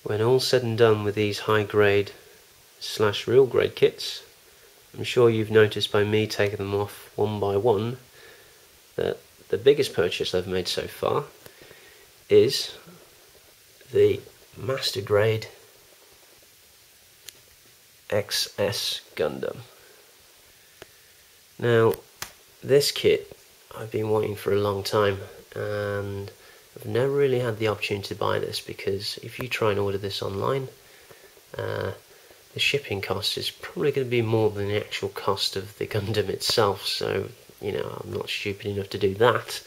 When all said and done with these high grade / real grade kits, I'm sure you've noticed by me taking them off one by one that the biggest purchase I've made so far is the master grade XS Gundam. Now, this kit I've been wanting for a long time, and I've never really had the opportunity to buy this, because if you try and order this online, the shipping cost is probably going to be more than the actual cost of the Gundam itself, so you know, I'm not stupid enough to do that.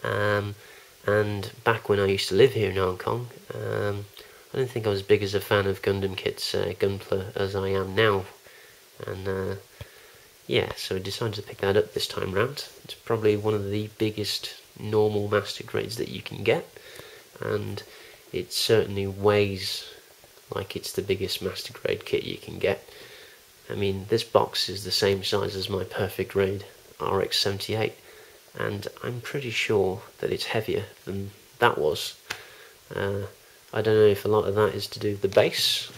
And back when I used to live here in Hong Kong, I don't think I was as big as a fan of Gundam kits, gunpla, as I am now. And yeah, so I decided to pick that up this time round. It's probably one of the biggest normal master grades that you can get, and it certainly weighs like it's the biggest master grade kit you can get. I mean, this box is the same size as my perfect grade RX-78, and I'm pretty sure that it's heavier than that was. I don't know if a lot of that is to do with the base.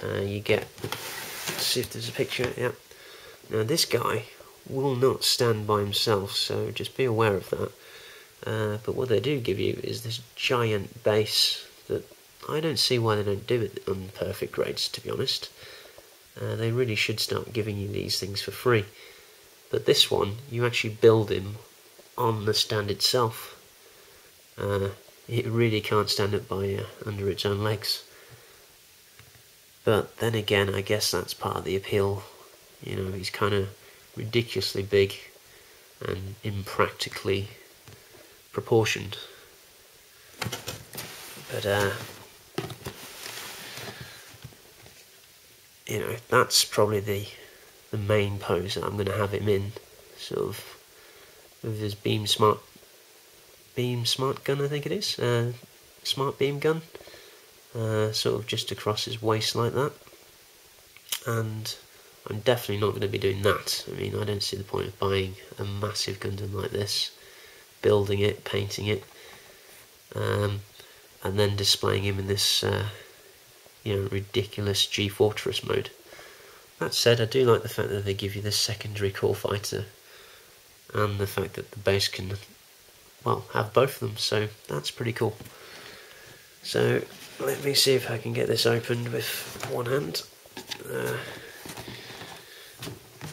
You get, let's see if there's a picture, yeah. Now this guy will not stand by himself, so just be aware of that. But what they do give you is this giant base that I don't see why they don't do it on perfect grades, to be honest. They really should start giving you these things for free. But this one, you actually build him on the stand itself. It really can't stand up by under its own legs. But then again, I guess that's part of the appeal. You know, he's kind of ridiculously big and impractically proportioned. But you know, that's probably the main pose that I'm going to have him in, sort of with his beam smart gun, I think it is, smart beam gun, sort of just across his waist like that. And I'm definitely not going to be doing that. I mean, I don't see the point of buying a massive Gundam like this, building it, painting it, and then displaying him in this you know, ridiculous G-Fortress mode. That said, I do like the fact that they give you this secondary core fighter, and the fact that the base can, well, have both of them, so that's pretty cool. So let me see if I can get this opened with one hand.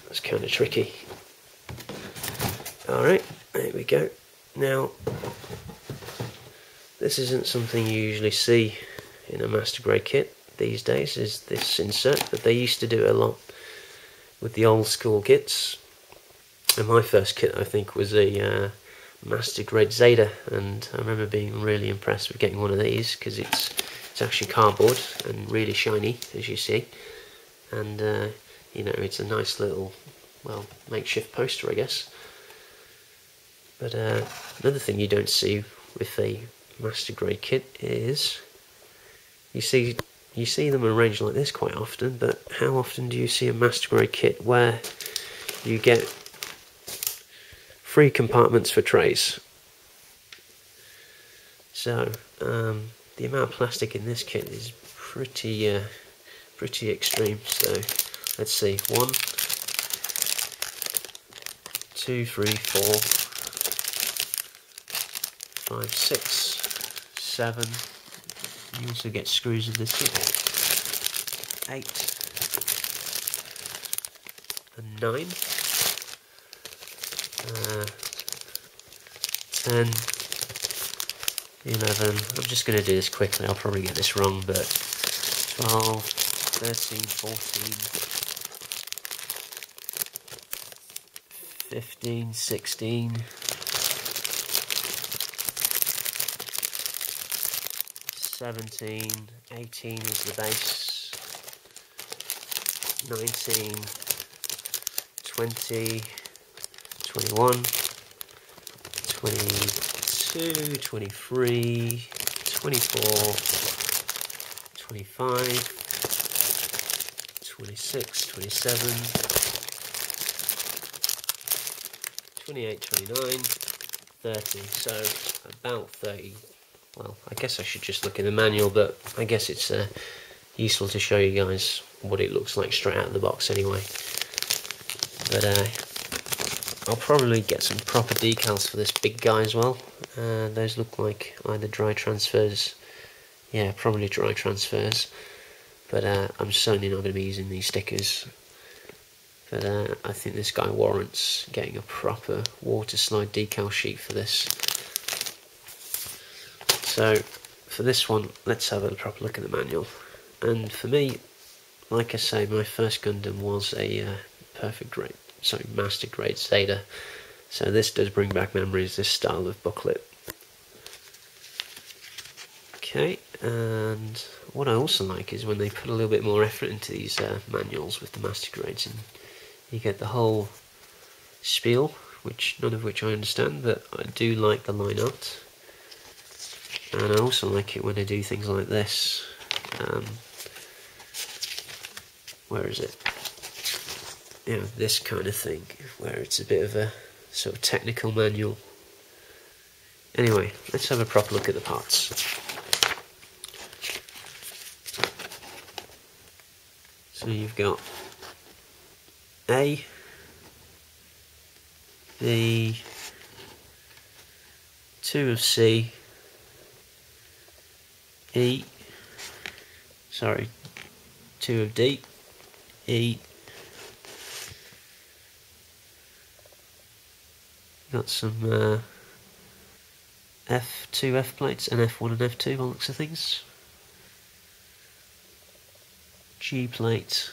That's kind of tricky. Alright, there we go. Now, this isn't something you usually see in a master grade kit these days, is this insert, but they used to do it a lot with the old school kits. And my first kit, I think, was a master grade Zeta, and I remember being really impressed with getting one of these, because it's actually cardboard and really shiny, as you see, and you know, it's a nice little, well, makeshift poster, I guess. But another thing you don't see with a master grade kit is you see them arranged like this quite often, but how often do you see a master grade kit where you get 3 compartments for trays? So the amount of plastic in this kit is pretty extreme. So let's see, 1, 2, 3, 4, 5, 6, 7. You also get screws in this kit. 8 and 9. 10, 11. I'm just going to do this quickly. I'll probably get this wrong, but 12, 13, 14, 15, 16. 17, 18 is the base, 19, 20, 21, 22, 23, 24, 25, 26, 27, 28, 29, 30, so about 30 well, I guess I should just look in the manual, but I guess it's useful to show you guys what it looks like straight out of the box anyway. But I'll probably get some proper decals for this big guy as well. Those look like either dry transfers. Yeah, probably dry transfers. But I'm certainly not going to be using these stickers. But I think this guy warrants getting a proper water slide decal sheet for this. So for this one, let's have a proper look at the manual. And for me, like I say, my first Gundam was a master grade Zeta. So this does bring back memories, this style of booklet. Okay, and what I also like is when they put a little bit more effort into these manuals with the master grades, and you get the whole spiel, none of which I understand, but I do like the line art. And I also like it when they do things like this. Where is it? Yeah, this kind of thing, where it's a bit of a sort of technical manual. Anyway, let's have a proper look at the parts. So you've got A, B, 2 of C, 2 of D, E, got some F2 F plates and F1 and F2 by the looks of things. G plate,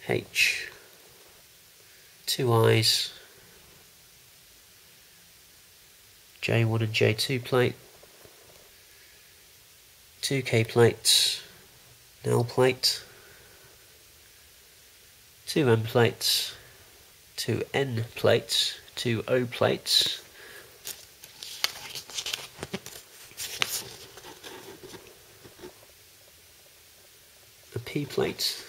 H, 2 I's, J1 and J2 plate, 2 K plates, an L plate, 2 M plates, 2 N plates, 2 O plates, a P plate,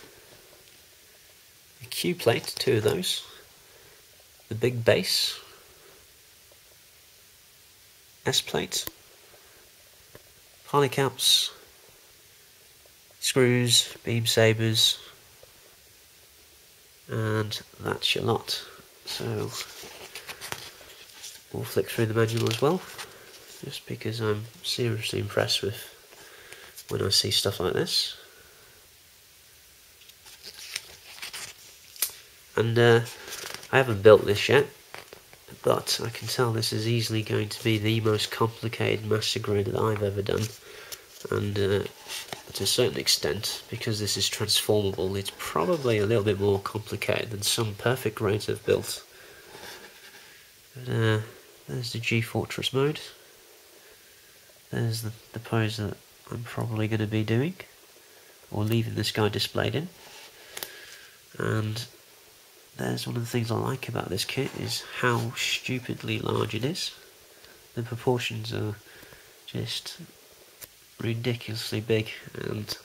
a Q plate, 2 of those, the big base, S plate, polycaps, screws, beam sabers, and that's your lot. So we'll flick through the manual as well, just because I'm seriously impressed with when I see stuff like this. And I haven't built this yet, but I can tell this is easily going to be the most complicated master grade that I've ever done. And to a certain extent, because this is transformable, it's probably a little bit more complicated than some perfect grades I've built. But there's the G-Fortress mode. There's the pose that I'm probably going to be doing, or leaving this guy displayed in. And there's one of the things I like about this kit, is how stupidly large it is. The proportions are just ridiculously big, and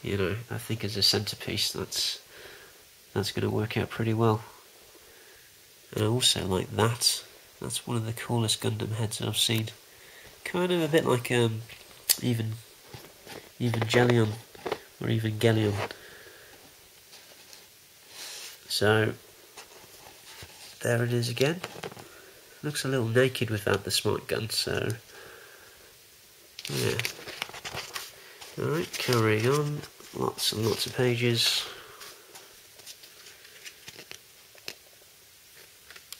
you know, I think as a centerpiece that's going to work out pretty well. And I also like that. That's one of the coolest Gundam heads I've seen. Kind of a bit like even Jellion or even Gellion. So there it is again. Looks a little naked without the smart gun, so yeah. Alright, carrying on. Lots and lots of pages.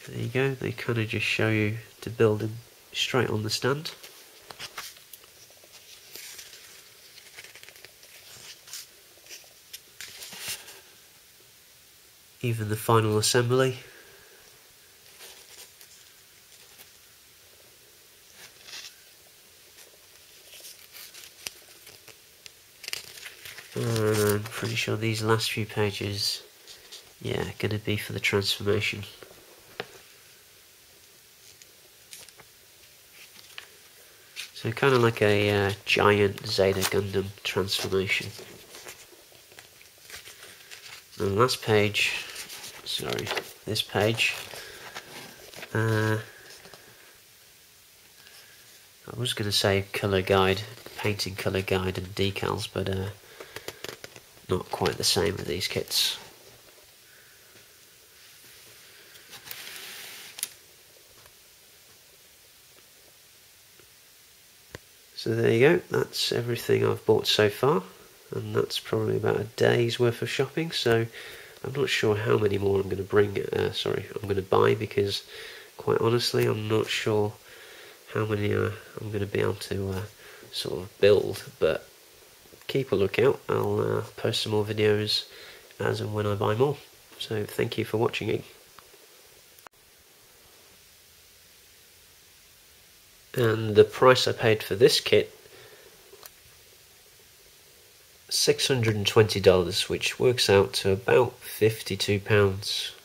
There you go, they kind of just show you to build them straight on the stand. Even the final assembly. And I'm pretty sure these last few pages, yeah, going to be for the transformation. So kind of like a giant Zeta Gundam transformation. And the last page, sorry, this page, I was going to say colour guide, painting colour guide and decals, but not quite the same with these kits. So there you go, that's everything I've bought so far, and that's probably about a day's worth of shopping, so I'm not sure how many more I'm going to bring, I'm going to buy, because quite honestly I'm not sure how many I'm going to be able to sort of build, but keep a lookout. I'll post some more videos as and when I buy more. So thank you for watching it. And the price I paid for this kit, $620, which works out to about £52.